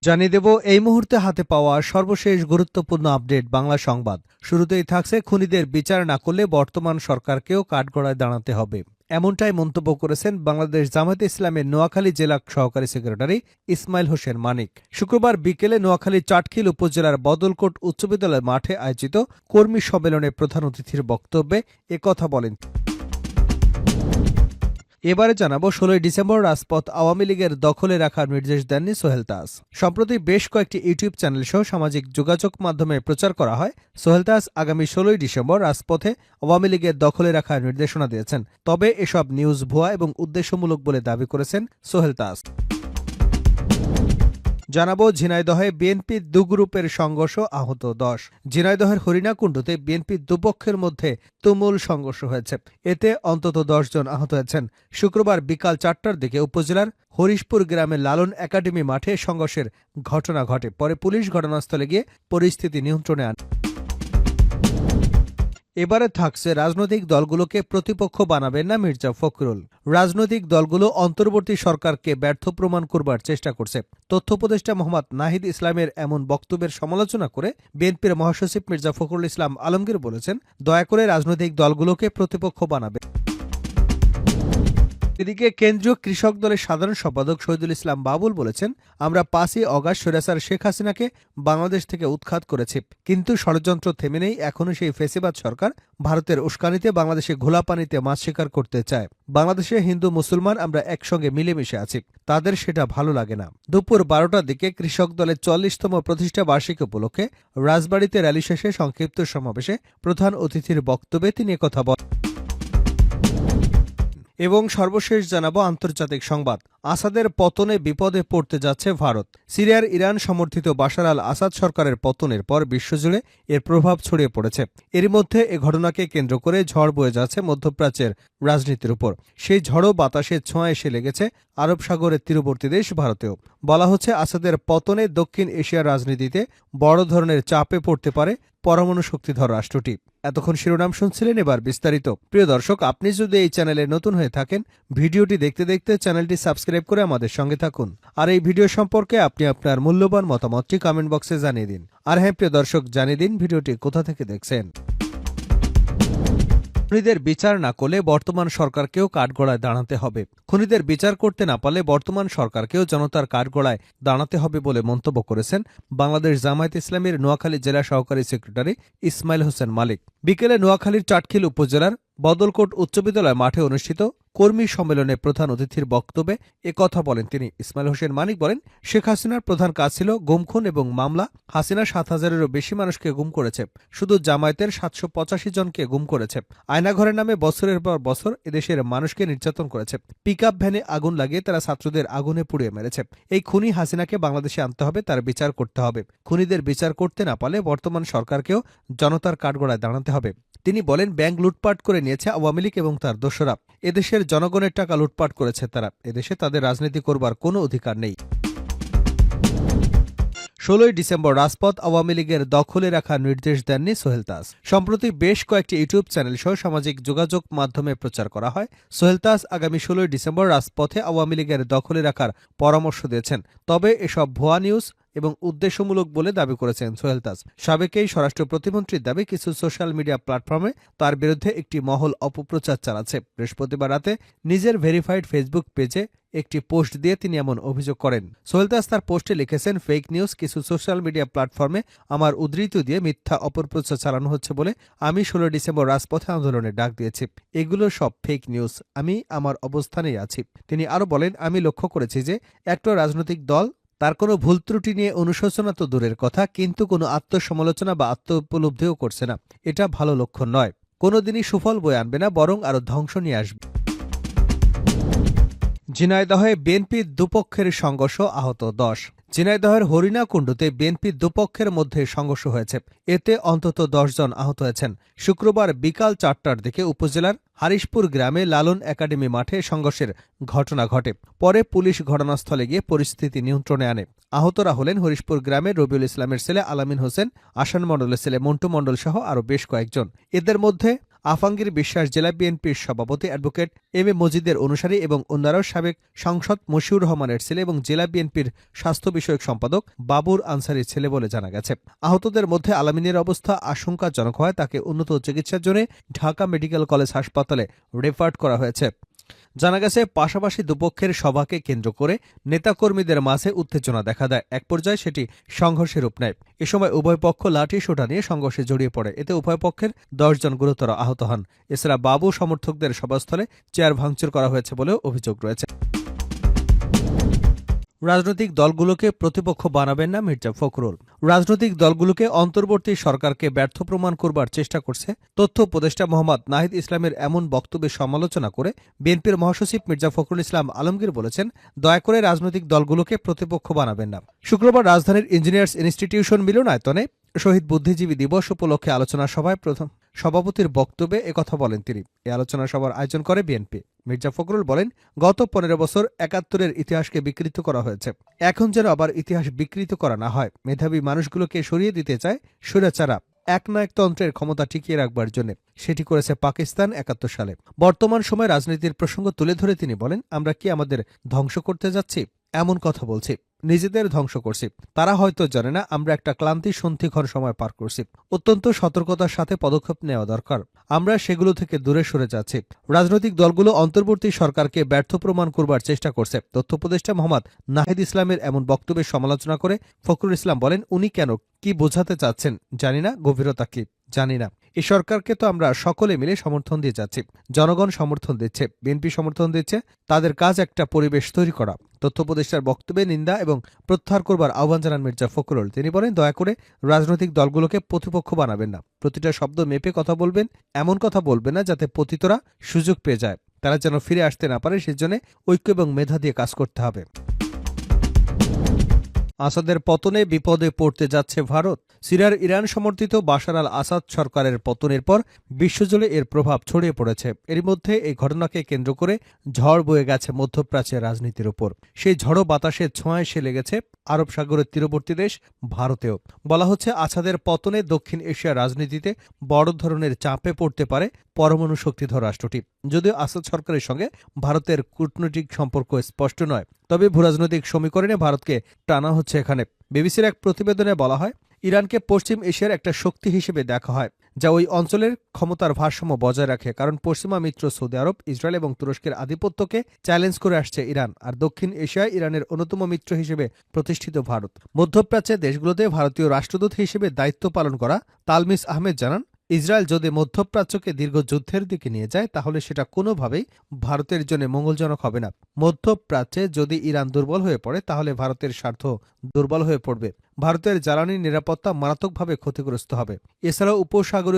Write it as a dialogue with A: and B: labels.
A: জানিয়ে দেব এই মুহূর্তে হাতে পাওয়া সর্বশেষ গুরুত্বপূর্ণ আপডেট বাংলা সংবাদ। শুরুতেই থাকছে খুনিদের বিচার না করলে বর্তমান সরকারকেও কাঠগড়ায় দাঁড়াতে হবে। এমনটাই মন্তব্য করেছেন বাংলাদেশ জামায়াতে ইসলামের নোয়াখালী জেলা সহকারী সেক্রেটারি ইসমাইল হোসেন মানিক। শুক্রবার বিকেলে নোয়াখালী চাটখিল উপজেলার বদলকোট উচ্চ বিদ্যালয় মাঠে আয়োজিত কর্মী সম্মেলনে প্রধান অতিথির বক্তব্যে একথা বলেন। এবারে জানাবো ১৬ ডিসেম্বর রাজপথ আওয়ামী লীগের দখলে রাখার নির্দেশ দেননি সোহেল তাজ। সম্প্রতি বেশ কয়েকটি ইউটিউব চ্যানেল সহ সামাজিক যোগাযোগ মাধ্যমে প্রচার করা হয় সোহেল তাজ আগামী ১৬ ডিসেম্বর রাজপথে আওয়ামী লীগের দখলে রাখার নির্দেশনা দিয়েছেন। তবে এসব নিউজ ভুয়া এবং উদ্দেশ্যমূলক বলে দাবি করেছেন সোহেল তাজ। জানাবো ঝিনাইদহে বিএনপির দুগ্রুপের সংঘর্ষ, আহত ১০। ঝিনাইদহের হরিণাকুণ্ডুতে বিএনপির দুপক্ষের মধ্যে তুমুল সংঘর্ষ হয়েছে। এতে অন্তত ১০ জন আহত হয়েছেন। শুক্রবার বিকাল ৪টার দিকে উপজেলার হরিশপুর গ্রামের লালন একাডেমি মাঠে সংঘর্ষের ঘটনা ঘটে। পরে পুলিশ ঘটনাস্থলে গিয়ে পরিস্থিতি নিয়ন্ত্রণে আনে। এবারে থাকছে রাজনৈতিক দলগুলোকে প্রতিপক্ষ বানাবেন না মির্জা ফখরুল। রাজনৈতিক দলগুলো অন্তর্বর্তী সরকারকে ব্যর্থ প্রমাণ করবার চেষ্টা করছে। তথ্য উপদেষ্টা মোহাম্মদ নাহিদ ইসলামের এমন বক্তব্যের সমালোচনা করে বিএনপির মহাসচিব মির্জা ফখরুল ইসলাম আলমগীর বলেছেন, দয়া করে রাজনৈতিক দলগুলোকে প্রতিপক্ষ বানাবে। এদিকে কেন্দ্রীয় কৃষক দলের সাধারণ সম্পাদক শহীদুল ইসলাম বাবুল বলেছেন, আমরা ৫ই অগাস্ট স্বৈরাচার শেখ হাসিনাকে বাংলাদেশ থেকে উৎখাত করেছি, কিন্তু ষড়যন্ত্র থেমে নেই। এখনও সেই ফেসিবাদ সরকার ভারতের উস্কানিতে বাংলাদেশে ঘোলা পানিতে মাছ শিকার করতে চায়। বাংলাদেশে হিন্দু মুসলমান আমরা একসঙ্গে মিলেমিশে আছি, তাদের সেটা ভালো লাগে না। দুপুর ১২টার দিকে কৃষক দলের ৪০তম প্রতিষ্ঠা বার্ষিকী উপলক্ষে রাজবাড়ীতে র্যালি শেষে সংক্ষিপ্ত সমাবেশে প্রধান অতিথির বক্তব্যে তিনি একথা বলেন। এবং সর্বশেষ জানাবো আন্তর্জাতিক সংবাদ। আসাদের পতনে বিপদে পড়তে যাচ্ছে ভারত। সিরিয়ার ইরান সমর্থিত বাশার আল আসাদ সরকারের পতনের পর বিশ্বজুড়ে এর প্রভাব ছড়িয়ে পড়েছে। এরই মধ্যে এ ঘটনাকে কেন্দ্র করে ঝড় বয়ে যাচ্ছে মধ্যপ্রাচ্যের রাজনীতির উপর। সেই ঝড়ও বাতাসের ছোঁয়া এসে লেগেছে আরব সাগরের তীরবর্তী দেশ ভারতেও। বলা হচ্ছে আসাদের পতনে দক্ষিণ এশিয়ার রাজনীতিতে বড় ধরনের চাপে পড়তে পারে পরমাণু শক্তিধর রাষ্ট্রটি। এতক্ষণ শিরোনাম শুনছিলেন, এবার বিস্তারিত। প্রিয় দর্শক, আপনি যদি এই চ্যানেলে নতুন হয়ে থাকেন, ভিডিওটি দেখতে দেখতে চ্যানেলটি সাবস্ক্রাইব করে আমাদের সঙ্গে থাকুন। আর এই ভিডিও সম্পর্কে আপনি আপনার মূল্যবান মতামতটি কমেন্ট বক্সে জানিয়ে দিন। আর হ্যাঁ প্রিয় দর্শক, জানিয়ে দিন ভিডিওটি কোথা থেকে দেখছেন। খুনিদের বিচার না করলে বর্তমান সরকারকেও কাঠগড়ায় দাঁড়াতে হবে। খুনিদের বিচার করতে না পারলে বর্তমান সরকারকেও জনতার কাঠগড়ায় দাঁড়াতে হবে বলে মন্তব্য করেছেন বাংলাদেশ জামায়াতে ইসলামের নোয়াখালী জেলা সহকারী সেক্রেটারি ইসমাইল হোসেন মালিক। বিকেলে নোয়াখালীর চাটখিল উপজেলার বদলকোট উচ্চ বিদ্যালয় মাঠে অনুষ্ঠিত কর্মী সম্মেলনে প্রধান অতিথির বক্তব্যে একথা বলেন তিনি। ইসমাইল হোসেন মানিক বলেন, শেখ হাসিনার প্রধান কাজ ছিল গুমখুন এবং মামলা। হাসিনা ৭,০০০-এরও বেশি মানুষকে গুম করেছে, শুধু জামায়াতের ৭৮৫ জনকে গুম করেছে। আয়নাঘরের নামে বছরের পর বছর এদেশের মানুষকে নির্যাতন করেছে। পিকআপ ভ্যানে আগুন লাগিয়ে তারা ছাত্রদের আগুনে পুড়িয়ে মেরেছে। এই খুনি হাসিনাকে বাংলাদেশে আনতে হবে, তার বিচার করতে হবে। খুনিদের বিচার করতে না পারলে বর্তমান সরকারকেও জনতার কাঠগড়ায় দাঁড়াতে হবে। তিনি বলেন, ব্যাংক লুটপাট করে নিয়েছে আওয়ামী লীগ এবং তার দোসরা। এদেশের জনগণের টাকা লুটপাট করেছে তারা। এদেশে তাদের রাজনীতি করবার কোনো অধিকার নেই। ১৬ ডিসেম্বর রাজপথ আওয়ামী লীগের দখলে রাখার নির্দেশ দেননি সোহেল তাজ। সম্প্রতি বেশ কয়েকটি ইউটিউব চ্যানেল সহ সামাজিক যোগাযোগ মাধ্যমে প্রচার করা হয় সোহেল তাজ আগামী ১৬ ডিসেম্বর রাজপথে আওয়ামী লীগের দখলে রাখার পরামর্শ দিয়েছেন। তবে এসব ভুয়া নিউজ এবং উদ্দেশ্যমূলক বলে দাবি করেছেন সোহেল তাজ। সাবেক এই স্বরাষ্ট্র প্রতিমন্ত্রীর দাবি, কিছু সোশ্যাল মিডিয়া প্ল্যাটফর্মে তার বিরুদ্ধে একটি মহল অপপ্রচার চালাচ্ছে। বৃহস্পতিবার রাতে নিজের ভেরিফাইড ফেসবুক পেজে একটি পোস্ট দিয়ে তিনি এমন অভিযোগ করেন। সোহেল তাজ তার পোস্টে লিখেছেন, ফেক নিউজ, কিছু সোশ্যাল মিডিয়া প্ল্যাটফর্মে আমার উদ্ধৃতি দিয়ে মিথ্যা অপপ্রচার চালানো হচ্ছে বলে আমি ১৬ ডিসেম্বর রাজপথে আন্দোলনের ডাক দিয়েছি। এগুলো সব ফেক নিউজ, আমি আমার অবস্থানেই আছি। তিনি আরও বলেন, আমি লক্ষ্য করেছি যে একটা রাজনৈতিক দল তার কোনো ভুল ত্রুটি নিয়ে অনুশোচনা তো দূরের কথা, কিন্তু কোনো আত্মসমালোচনা বা আত্ম উপলব্ধিও করছে না। এটা ভালো লক্ষণ নয়, কোনোদিনই সুফল বয়ে আনবে না, বরং আরও ধ্বংস নিয়ে আসবে। ঝিনাইদহে বিএনপির দুপক্ষের সংঘর্ষ, আহত ১০। ঝিনাইদহের হরিণাকুণ্ডুতে বিএনপির দুপক্ষের মধ্যে সংঘর্ষ হয়েছে। এতে অন্তত ১০ জন আহত হয়েছেন। শুক্রবার বিকাল ৪টার দিকে উপজেলার হারিশপুর গ্রামে লালন একাডেমি মাঠে সংঘর্ষের ঘটনা ঘটে। পরে পুলিশ ঘটনাস্থলে গিয়ে পরিস্থিতি নিয়ন্ত্রণে আনে। আহতরা হলেন হরিশপুর গ্রামের রবিউল ইসলামের ছেলে আলামিন হোসেন, আসান মণ্ডলের ছেলে মন্টু মণ্ডল সহ আরও বেশ কয়েকজন। এদের মধ্যে আফাঙ্গীর বিশ্বাস জেলা বিএনপির সভাপতি অ্যাডভোকেট এম এ মজিদের অনুসারী এবং অন্যরাও সাবেক সাংসদ মশিউর রহমানের ছেলে এবং জেলা বিএনপির স্বাস্থ্য বিষয়ক সম্পাদক বাবুর আনসারীর ছেলে বলে জানা গেছে। আহতদের মধ্যে আলামিনের অবস্থা আশঙ্কাজনক হওয়ায় তাকে উন্নত চিকিৎসার জন্য ঢাকা মেডিকেল কলেজ হাসপাতালে রেফার করা হয়েছে। জানা গেছে, পাশাপাশি দুপক্ষের সভাকে কেন্দ্র করে নেতাকর্মীদের মাঝে উত্তেজনা দেখা দেয়। এক পর্যায়ে সেটি সংঘর্ষের রূপ নেয়। এ সময় উভয় পক্ষ লাঠি সোঁটা নিয়ে সংঘর্ষে জড়িয়ে পড়ে। এতে উভয় পক্ষের 10 জন গুরুতর আহত হন। এছাড়া বাবু সমর্থকদের সভাস্থলে চেয়ার ভাঙচুর করা হয়েছে বলেও অভিযোগ রয়েছে। রাজনৈতিক দলগুলোকে প্রতিপক্ষ বানাবেন না মির্জা ফখরুল। রাজনৈতিক দলগুলোকে অন্তর্বর্তী সরকারকে ব্যর্থ প্রমাণ করবার চেষ্টা করছে তথ্য উপদেষ্টা মোহাম্মদ নাহিদ ইসলামের এমন বক্তব্যের সমালোচনা করে বিএনপির মহাসচিব মির্জা ফখরুল ইসলাম আলমগীর বলেছেন, দয়া করে রাজনৈতিক দলগুলোকে প্রতিপক্ষ বানাবেন না। শুক্রবার রাজধানীর ইঞ্জিনিয়ার্স ইনস্টিটিউশন মিলনায়তনে শহীদ বুদ্ধিজীবী দিবস উপলক্ষে আলোচনা সভায় প্রথম সভাপতির বক্তব্যে একথা বলেন তিনি। এই আলোচনা সভার আয়োজন করে বিএনপি। মির্জা ফখরুল বলেন, গত 15 বছর 71-এর ইতিহাসকে বিকৃত করা হয়েছে। এখন যেন আবার ইতিহাস বিকৃত করা না হয়। মেধাবী মানুষগুলোকে সরিয়ে দিতে চায় স্বৈরাচাররা একনায়কতন্ত্রের ক্ষমতা টিকিয়ে রাখবার জন্য। সেটি করেছে পাকিস্তান 71 সালে। বর্তমান সময়ে রাজনীতির প্রসঙ্গ তুলে ধরে তিনি বলেন, আমরা কি আমাদের ধ্বংস করতে যাচ্ছি? এমন কথা বলছি, নিজেদের ধ্বংস করছি। তারা হয়তো জানে না আমরা একটা ক্লান্তি সন্ধিক্ষণ সময় পার করছি। অত্যন্ত সতর্কতার সাথে পদক্ষেপ নেওয়া দরকার। আমরা সেগুলো থেকে দূরে সরে যাচ্ছি। রাজনৈতিক দলগুলো অন্তর্বর্তী সরকারকে ব্যর্থ প্রমাণ করবার চেষ্টা করছে। তথ্য উপদেষ্টা মোহাম্মদ নাহিদ ইসলামের এমন বক্তব্যের সমালোচনা করে ফখরুল ইসলাম বলেন, উনি কেন কি বোঝাতে চাচ্ছেন জানি না, গভীরতা কি জানি না। এই সরকারকে তো আমরা সকলে মিলে সমর্থন দিয়ে যাচ্ছি। জনগণ সমর্থন দিচ্ছে, বিএনপি সমর্থন দিচ্ছে। তাদের কাজ একটা পরিবেশ তৈরি করা। তথ্য উপদেষ্টার বক্তব্যে নিন্দা এবং প্রত্যাহার করবার আহ্বান জানান মির্জা ফখরুল। তিনি বলেন, দয়া করে রাজনৈতিক দলগুলোকে প্রতিপক্ষ বানাবেন না। প্রতিটা শব্দ মেপে কথা বলবেন। এমন কথা বলবেন না যাতে পতিতরা সুযোগ পেয়ে যায়। তারা যেন ফিরে আসতে না পারে, সেজন্য ঐক্য এবং মেধা দিয়ে কাজ করতে হবে। আসাদের পতনে বিপদে পড়তে যাচ্ছে ভারত। সিরিয়ার ইরান সমর্থিত বাশার আল আসাদ সরকারের পতনের পর বিশ্বজুড়ে এর প্রভাব ছড়িয়ে পড়েছে। এরই মধ্যে এই ঘটনাকে কেন্দ্র করে ঝড় বয়ে গেছে মধ্যপ্রাচ্যের রাজনীতির উপর। সেই ঝড়ো বাতাসের ছোঁয়ায় এসে লেগেছে আরব সাগরের তীরবর্তী দেশ ভারতেও। বলা হচ্ছে, আসাদের পতনে দক্ষিণ এশিয়ার রাজনীতিতে বড় ধরনের চাপে পড়তে পারে পরমাণু শক্তিধর রাষ্ট্রটি। যদিও আসাদ সরকারের সঙ্গে ভারতের কূটনৈতিক সম্পর্ক স্পষ্ট নয়, তবে ভূরাজনৈতিক সমীকরণে ভারতকে টানা হচ্ছে এখানে। বিবিসির এক প্রতিবেদনে বলা হয়, ইরানকে পশ্চিম এশিয়ার একটা শক্তি হিসেবে দেখা হয়, যা ওই অঞ্চলের ক্ষমতার ভারসাম্য বজায় রাখে। কারণ পশ্চিমা মিত্র সৌদি আরব, ইসরায়েল এবং তুরস্কের আধিপত্যকে চ্যালেঞ্জ করে আসছে ইরান। আর দক্ষিণ এশিয়ায় ইরানের অন্যতম মিত্র হিসেবে প্রতিষ্ঠিত ভারত। মধ্যপ্রাচ্যের দেশগুলোতে ভারতীয় রাষ্ট্রদূত হিসেবে দায়িত্ব পালন করা তালমিস আহমেদ জানান, ইসরায়েল যদি মধ্যপ্রাচ্যকে দীর্ঘ যুদ্ধের দিকে নিয়ে যায় তাহলে সেটা কোনোভাবেই ভারতের জন্য মঙ্গলজনক হবে না। মধ্যপ্রাচ্যে যদি ইরান দুর্বল হয়ে পড়ে তাহলে ভারতের স্বার্থ দুর্বল হয়ে পড়বে। ভারতের জ্বালানি নিরাপত্তা মারাত্মকভাবে ক্ষতিগ্রস্ত হবে। এছাড়াও উপসাগরীয়